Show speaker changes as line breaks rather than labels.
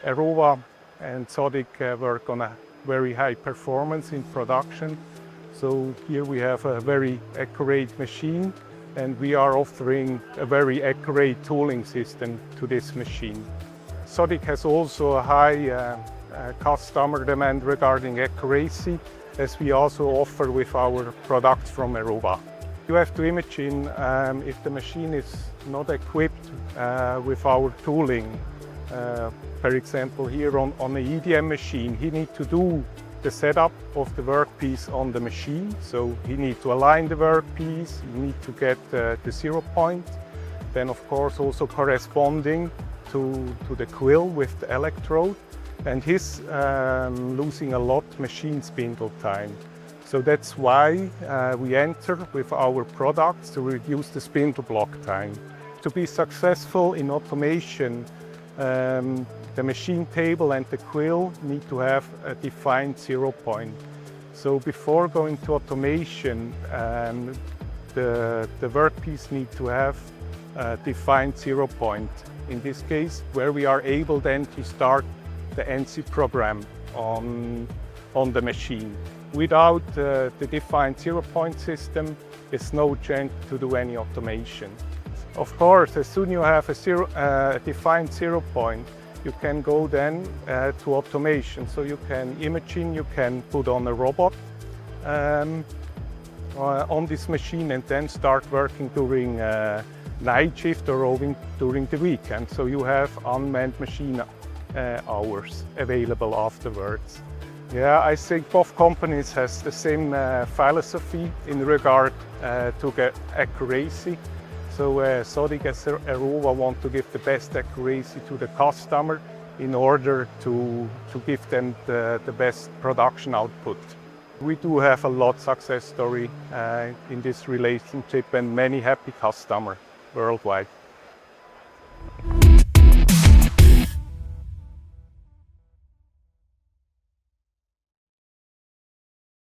Erowa and Sodick work on a very high performance in production. So here we have a very accurate machine, and we are offering a very accurate tooling system to this machine. Sodick has also a high customer demand regarding accuracy, as we also offer with our products from Erowa. You have to imagine if the machine is not equipped with our tooling. For example, here on the EDM machine, he needs to do the setup of the workpiece on the machine. So he needs to align the workpiece, you need to get the 0 point. Then of course also corresponding to the quill with the electrode. And he's losing a lot machine spindle time. So that's why we enter with our products to reduce the spindle block time. To be successful in automation, the machine table and the quill need to have a defined 0 point. So before going to automation, the workpiece needs to have a defined 0 point. In this case, where we are able then to start the NC program on the machine. Without the defined 0 point system, it's no chance to do any automation. Of course, as soon as you have a defined 0 point, you can go then to automation. So you can imagine, you can put on a robot on this machine and then start working during night shift or during the weekend. So you have unmanned machine hours available afterwards. Yeah, I think both companies has the same philosophy in regard to get accuracy. So Sodick and Erowa want to give the best accuracy to the customer in order to give them the best production output. We do have a lot of success story in this relationship and many happy customers worldwide.